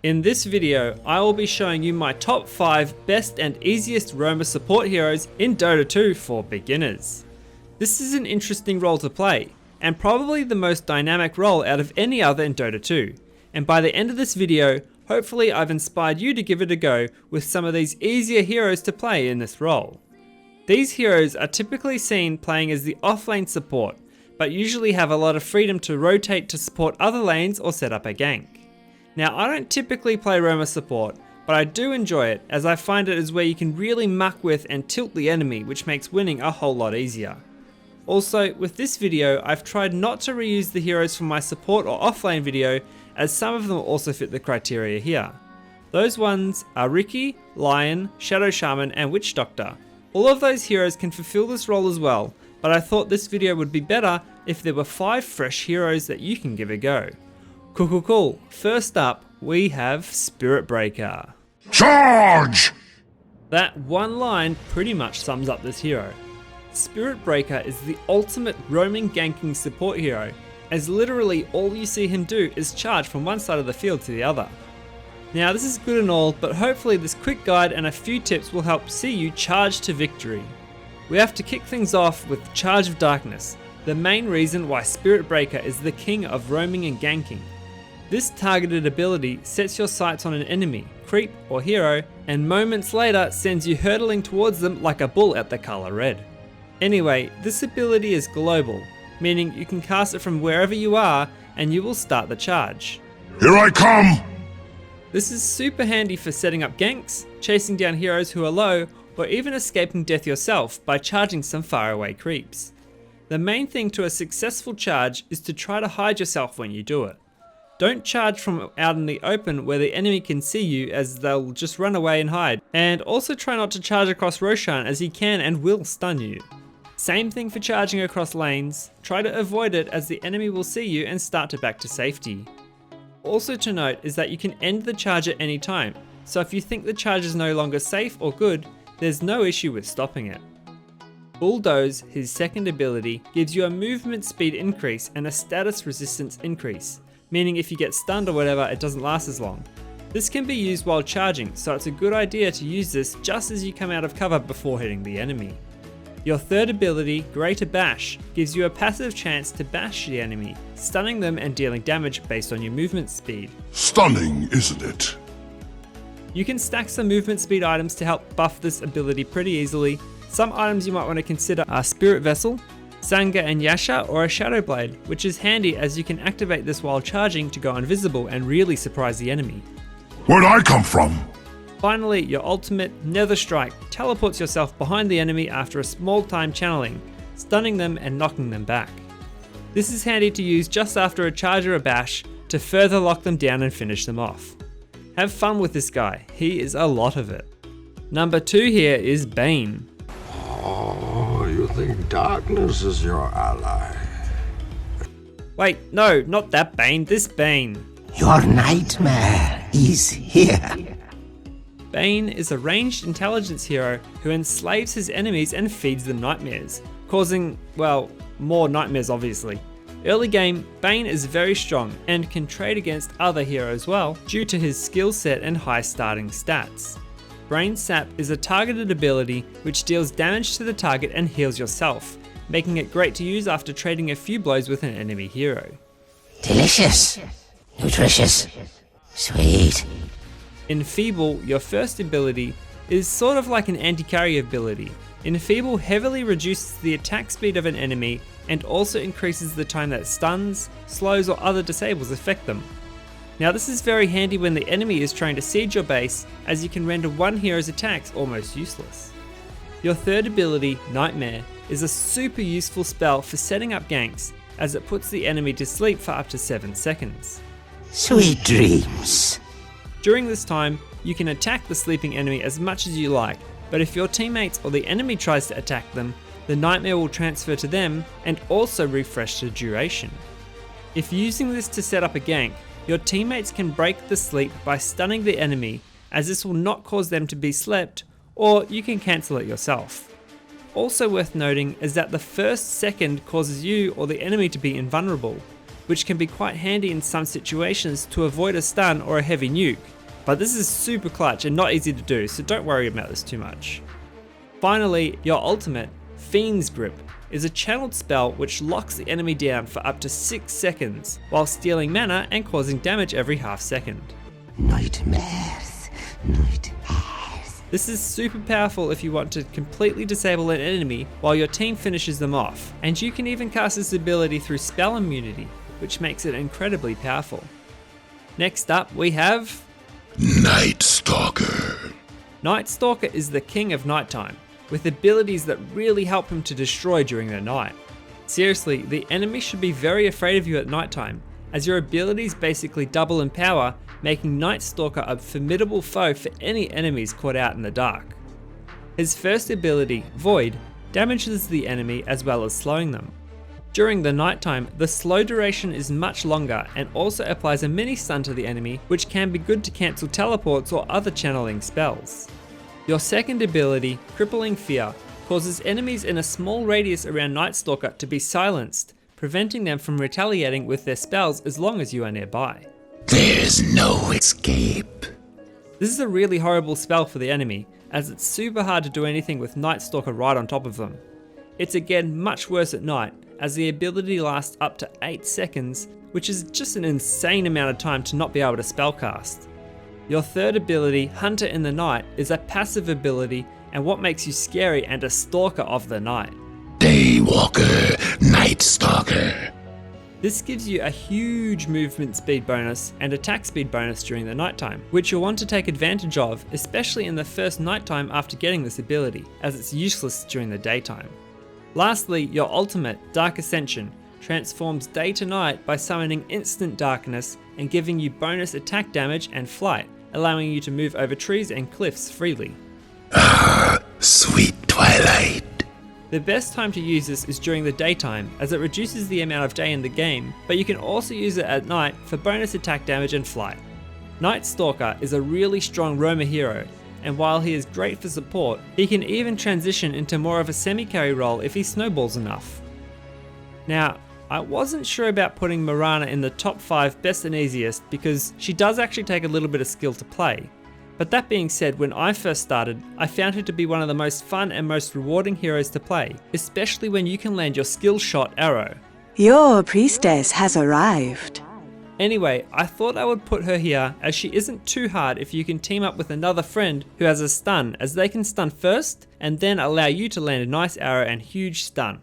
In this video, I will be showing you my top 5 best and easiest roamer support heroes in Dota 2 for beginners. This is an interesting role to play, and probably the most dynamic role out of any other in Dota 2, and by the end of this video, hopefully I've inspired you to give it a go with some of these easier heroes to play in this role. These heroes are typically seen playing as the offlane support, but usually have a lot of freedom to rotate to support other lanes or set up a gank. Now, I don't typically play roamer support, but I do enjoy it as I find it is where you can really muck with and tilt the enemy, which makes winning a whole lot easier. Also, with this video, I've tried not to reuse the heroes from my support or offlane video, as some of them also fit the criteria here. Those ones are Riki, Lion, Shadow Shaman and Witch Doctor. All of those heroes can fulfill this role as well, but I thought this video would be better if there were 5 fresh heroes that you can give a go. Cool. First up, we have Spiritbreaker. Charge! That one line pretty much sums up this hero. Spiritbreaker is the ultimate roaming ganking support hero, as literally all you see him do is charge from one side of the field to the other. Now this is good and all, but hopefully this quick guide and a few tips will help see you charge to victory. We have to kick things off with Charge of Darkness, the main reason why Spiritbreaker is the king of roaming and ganking. This targeted ability sets your sights on an enemy, creep or hero, and moments later sends you hurtling towards them like a bull at the color red. Anyway, this ability is global, meaning you can cast it from wherever you are and you will start the charge. Here I come! This is super handy for setting up ganks, chasing down heroes who are low, or even escaping death yourself by charging some faraway creeps. The main thing to a successful charge is to try to hide yourself when you do it. Don't charge from out in the open where the enemy can see you, as they'll just run away and hide. And also try not to charge across Roshan, as he can and will stun you. Same thing for charging across lanes. Try to avoid it as the enemy will see you and start to back to safety. Also to note is that you can end the charge at any time, so if you think the charge is no longer safe or good, there's no issue with stopping it. Bulldoze, his second ability, gives you a movement speed increase and a status resistance increase, meaning if you get stunned or whatever, it doesn't last as long. This can be used while charging, so it's a good idea to use this just as you come out of cover before hitting the enemy. Your third ability, Greater Bash, gives you a passive chance to bash the enemy, stunning them and dealing damage based on your movement speed. Stunning, isn't it? You can stack some movement speed items to help buff this ability pretty easily. Some items you might want to consider are Spirit Vessel, Sangha and Yasha, or a Shadow Blade, which is handy as you can activate this while charging to go invisible and really surprise the enemy. Where'd I come from? Finally, your ultimate, Nether Strike, teleports yourself behind the enemy after a small time channeling, stunning them and knocking them back. This is handy to use just after a charge or a bash to further lock them down and finish them off. Have fun with this guy, he is a lot of it. Number 2 here is Bane. Oh, you think darkness is your ally? Wait, no, not that Bane, this Bane. Your nightmare is here. Bane is a ranged intelligence hero who enslaves his enemies and feeds them nightmares, causing, well, more nightmares obviously. Early game, Bane is very strong and can trade against other heroes well due to his skill set and high starting stats. Brain Sap is a targeted ability which deals damage to the target and heals yourself, making it great to use after trading a few blows with an enemy hero. Delicious. Nutritious. Sweet. Enfeeble, your first ability, is sort of like an anti-carry ability. Enfeeble heavily reduces the attack speed of an enemy and also increases the time that stuns, slows or other disables affect them. Now this is very handy when the enemy is trying to siege your base, as you can render one hero's attacks almost useless. Your third ability, Nightmare, is a super useful spell for setting up ganks, as it puts the enemy to sleep for up to 7 seconds. Sweet dreams. During this time, you can attack the sleeping enemy as much as you like, but if your teammates or the enemy tries to attack them, the Nightmare will transfer to them and also refresh the duration. If using this to set up a gank, your teammates can break the sleep by stunning the enemy, as this will not cause them to be slept, or you can cancel it yourself. Also worth noting is that the first second causes you or the enemy to be invulnerable, which can be quite handy in some situations to avoid a stun or a heavy nuke. But this is super clutch and not easy to do, so don't worry about this too much. Finally, your ultimate, Fiend's Grip, is a channeled spell which locks the enemy down for up to 6 seconds, while stealing mana and causing damage every half second. Nightmares, nightmares. This is super powerful if you want to completely disable an enemy while your team finishes them off, and you can even cast this ability through spell immunity, which makes it incredibly powerful. Next up we have Night Stalker. Night Stalker is the king of nighttime, with abilities that really help him to destroy during the night. Seriously, the enemy should be very afraid of you at nighttime, as your abilities basically double in power, making Night Stalker a formidable foe for any enemies caught out in the dark. His first ability, Void, damages the enemy as well as slowing them. During the nighttime, the slow duration is much longer and also applies a mini stun to the enemy, which can be good to cancel teleports or other channeling spells. Your second ability, Crippling Fear, causes enemies in a small radius around Night Stalker to be silenced, preventing them from retaliating with their spells as long as you are nearby. There's no escape. This is a really horrible spell for the enemy, as it's super hard to do anything with Night Stalker right on top of them. It's again much worse at night, as the ability lasts up to 8 seconds, which is just an insane amount of time to not be able to spellcast. Your third ability, Hunter in the Night, is a passive ability and what makes you scary and a stalker of the night. Daywalker, Night Stalker. This gives you a huge movement speed bonus and attack speed bonus during the nighttime, which you'll want to take advantage of, especially in the first nighttime after getting this ability, as it's useless during the daytime. Lastly, your ultimate, Dark Ascension, transforms day to night by summoning instant darkness and giving you bonus attack damage and flight, allowing you to move over trees and cliffs freely. Sweet twilight. The best time to use this is during the daytime, as it reduces the amount of day in the game, but you can also use it at night for bonus attack damage and flight. Night Stalker is a really strong roamer hero, and while he is great for support, he can even transition into more of a semi-carry role if he snowballs enough. Now, I wasn't sure about putting Marana in the top 5 best and easiest because she does actually take a little bit of skill to play. But that being said, when I first started, I found her to be one of the most fun and most rewarding heroes to play, especially when you can land your skill shot arrow. Your priestess has arrived. Anyway, I thought I would put her here as she isn't too hard if you can team up with another friend who has a stun, as they can stun first and then allow you to land a nice arrow and huge stun.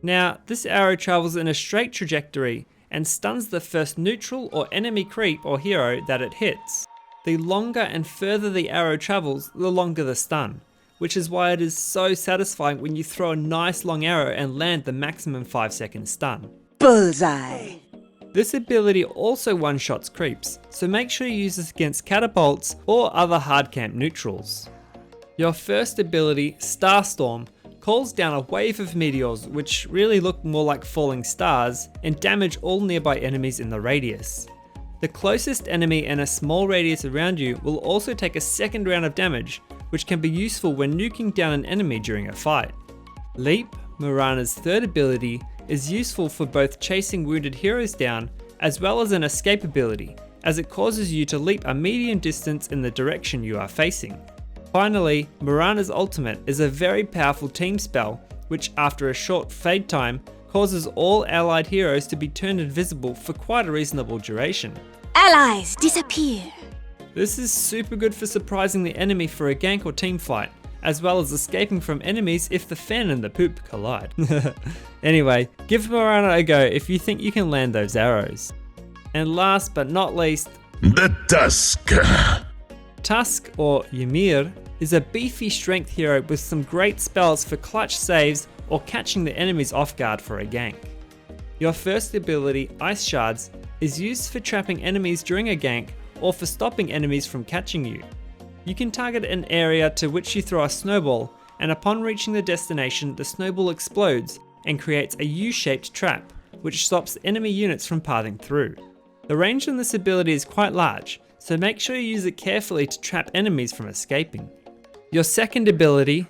Now, this arrow travels in a straight trajectory and stuns the first neutral or enemy creep or hero that it hits. The longer and further the arrow travels, the longer the stun, which is why it is so satisfying when you throw a nice long arrow and land the maximum 5-second stun. Bullseye. This ability also one-shots creeps, so make sure you use this against catapults or other hard camp neutrals. Your first ability, Starstorm, calls down a wave of meteors which really look more like falling stars and damage all nearby enemies in the radius. The closest enemy in a small radius around you will also take a second round of damage, which can be useful when nuking down an enemy during a fight. Leap, Marana's third ability, is useful for both chasing wounded heroes down as well as an escape ability, as it causes you to leap a medium distance in the direction you are facing. Finally, Marana's ultimate is a very powerful team spell, which after a short fade time causes all allied heroes to be turned invisible for quite a reasonable duration. Allies disappear. This is super good for surprising the enemy for a gank or team fight, as well as escaping from enemies if the fan and the poop collide. Anyway, give Marana a go if you think you can land those arrows. And last but not least, The Tusk. Tusk, or Ymir, is a beefy strength hero with some great spells for clutch saves or catching the enemies off guard for a gank. Your first ability, Ice Shards, is used for trapping enemies during a gank or for stopping enemies from catching you. You can target an area to which you throw a snowball, and upon reaching the destination, the snowball explodes and creates a U-shaped trap, which stops enemy units from pathing through. The range on this ability is quite large, so make sure you use it carefully to trap enemies from escaping. Your second ability,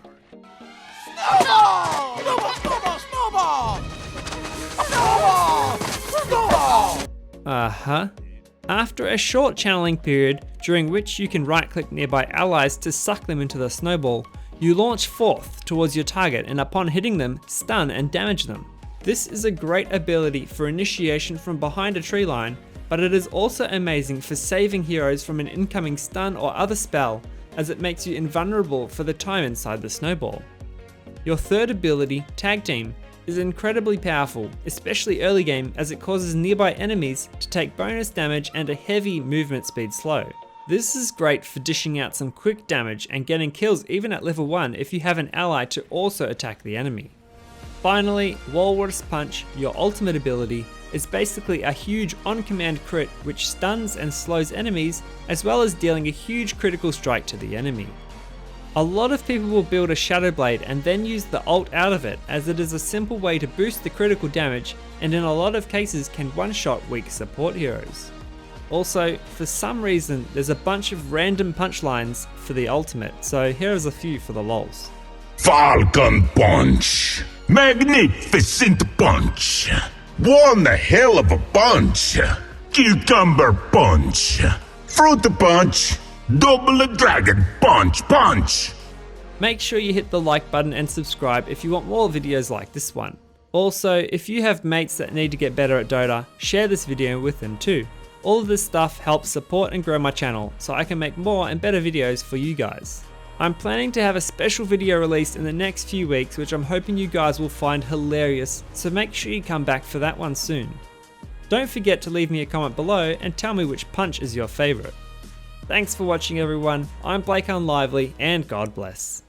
Snowball! Snowball! Snowball! Snowball! Snowball! After a short channeling period, during which you can right click nearby allies to suck them into the snowball, you launch forth towards your target and upon hitting them, stun and damage them. This is a great ability for initiation from behind a tree line, but it is also amazing for saving heroes from an incoming stun or other spell, as it makes you invulnerable for the time inside the snowball. Your third ability, Tag Team, is incredibly powerful, especially early game, as it causes nearby enemies to take bonus damage and a heavy movement speed slow. This is great for dishing out some quick damage and getting kills even at level 1 if you have an ally to also attack the enemy. Finally, Walrus Punch, your ultimate ability, is basically a huge on-command crit which stuns and slows enemies, as well as dealing a huge critical strike to the enemy. A lot of people will build a Shadow Blade and then use the ult out of it, as it is a simple way to boost the critical damage and in a lot of cases can one-shot weak support heroes. Also, for some reason there's a bunch of random punchlines for the ultimate, so here is a few for the lols. Falcon Punch. Magnificent Punch. One hell of a punch. Cucumber Punch. Fruit Punch. Double Dragon Punch. Make sure you hit the like button and subscribe if you want more videos like this one. Also, if you have mates that need to get better at Dota, share this video with them too. All of this stuff helps support and grow my channel so I can make more and better videos for you guys. I'm planning to have a special video released in the next few weeks which I'm hoping you guys will find hilarious, so make sure you come back for that one soon. Don't forget to leave me a comment below and tell me which punch is your favourite. Thanks for watching everyone, I'm Blake Unlively and God bless.